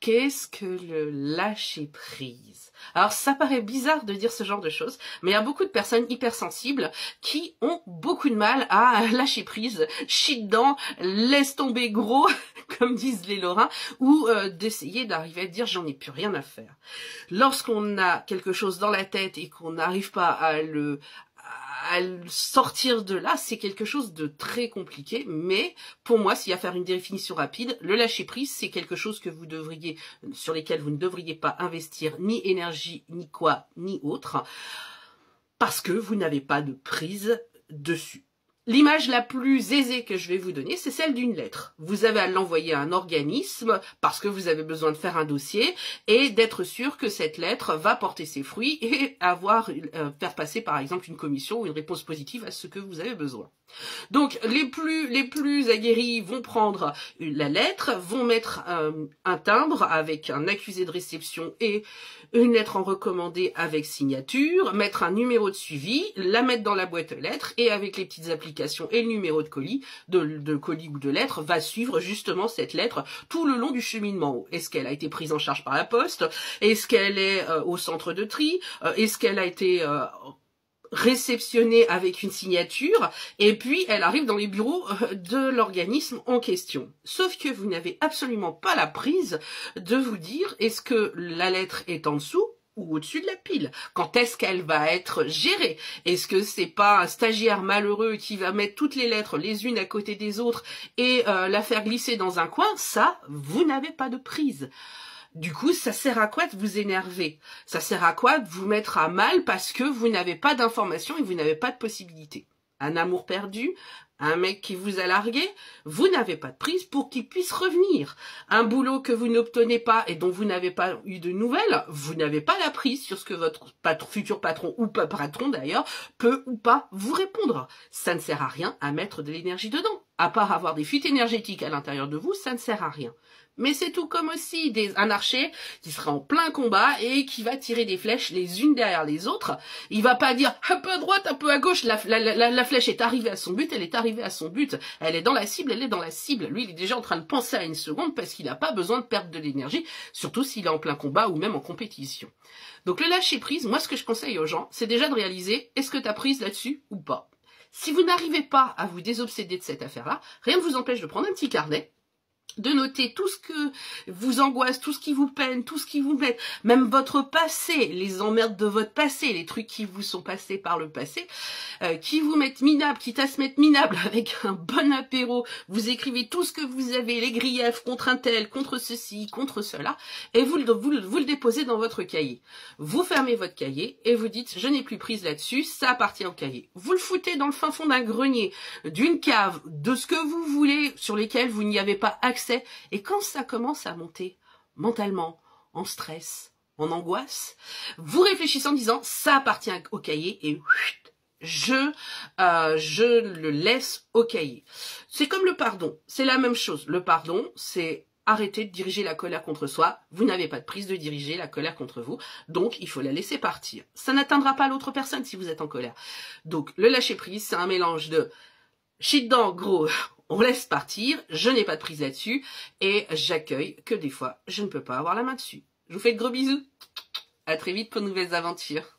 Qu'est-ce que le lâcher prise? Alors ça paraît bizarre de dire ce genre de choses, mais il y a beaucoup de personnes hypersensibles qui ont beaucoup de mal à lâcher prise, chie dedans, laisse tomber gros, comme disent les Lorrains, ou d'essayer d'arriver à dire j'en ai plus rien à faire. Lorsqu'on a quelque chose dans la tête et qu'on n'arrive pas à le sortir de là, c'est quelque chose de très compliqué, mais pour moi, s'il y a à faire une définition rapide, le lâcher prise, c'est quelque chose que vous devriez, sur lesquels vous ne devriez pas investir ni énergie, ni quoi, ni autre, parce que vous n'avez pas de prise dessus. L'image la plus aisée que je vais vous donner, c'est celle d'une lettre. Vous avez à l'envoyer à un organisme parce que vous avez besoin de faire un dossier et d'être sûr que cette lettre va porter ses fruits et faire passer par exemple une commission ou une réponse positive à ce que vous avez besoin. Donc les plus aguerris vont prendre la lettre, vont mettre un timbre avec un accusé de réception et une lettre en recommandé avec signature, mettre un numéro de suivi, la mettre dans la boîte aux lettres et avec les petites applications et le numéro de colis, de colis ou de lettre, va suivre justement cette lettre tout le long du cheminement. Est-ce qu'elle a été prise en charge par la poste? Est-ce qu'elle est au centre de tri? Est-ce qu'elle a été réceptionnée avec une signature, et puis elle arrive dans les bureaux de l'organisme en question. Sauf que vous n'avez absolument pas la prise de vous dire est-ce que la lettre est en dessous ou au-dessus de la pile. Quand est-ce qu'elle va être gérée? Est-ce que c'est pas un stagiaire malheureux qui va mettre toutes les lettres les unes à côté des autres et la faire glisser dans un coin? Ça, vous n'avez pas de prise. Du coup, ça sert à quoi de vous énerver? Ça sert à quoi de vous mettre à mal parce que vous n'avez pas d'informations et vous n'avez pas de possibilités? Un amour perdu, un mec qui vous a largué, vous n'avez pas de prise pour qu'il puisse revenir. Un boulot que vous n'obtenez pas et dont vous n'avez pas eu de nouvelles, vous n'avez pas la prise sur ce que votre futur patron ou pas patron d'ailleurs peut ou pas vous répondre. Ça ne sert à rien à mettre de l'énergie dedans. À part avoir des fuites énergétiques à l'intérieur de vous, ça ne sert à rien. Mais c'est tout comme aussi un archer qui sera en plein combat et qui va tirer des flèches les unes derrière les autres. Il va pas dire un peu à droite, un peu à gauche, la flèche est arrivée à son but, elle est arrivée à son but, elle est dans la cible, elle est dans la cible. Lui, il est déjà en train de penser à une seconde parce qu'il n'a pas besoin de perdre de l'énergie, surtout s'il est en plein combat ou même en compétition. Donc le lâcher prise, moi ce que je conseille aux gens, c'est déjà de réaliser est-ce que tu as prise là-dessus ou pas. Si vous n'arrivez pas à vous désobséder de cette affaire-là, rien ne vous empêche de prendre un petit carnet, de noter tout ce que vous angoisse, tout ce qui vous peine, tout ce qui vous met, même votre passé, les emmerdes de votre passé, les trucs qui vous sont passés par le passé, qui vous mettent minable, quitte à se mettre minable avec un bon apéro, vous écrivez tout ce que vous avez, les griefs contre un tel, contre ceci, contre cela, et vous le déposez dans votre cahier. Vous fermez votre cahier et vous dites je n'ai plus prise là-dessus, ça appartient au cahier. Vous le foutez dans le fin fond d'un grenier, d'une cave, de ce que vous voulez, sur lesquels vous n'y avez pas accès. Et quand ça commence à monter mentalement, en stress, en angoisse, vous réfléchissez en disant ça appartient au cahier et je le laisse au cahier. C'est comme le pardon, c'est la même chose. Le pardon, c'est arrêter de diriger la colère contre soi. Vous n'avez pas de prise de diriger la colère contre vous, donc il faut la laisser partir. Ça n'atteindra pas l'autre personne si vous êtes en colère. Donc le lâcher prise, c'est un mélange de chie dedans, gros, on laisse partir, je n'ai pas de prise là-dessus, et j'accueille que des fois, je ne peux pas avoir la main dessus. Je vous fais de gros bisous. À très vite pour de nouvelles aventures.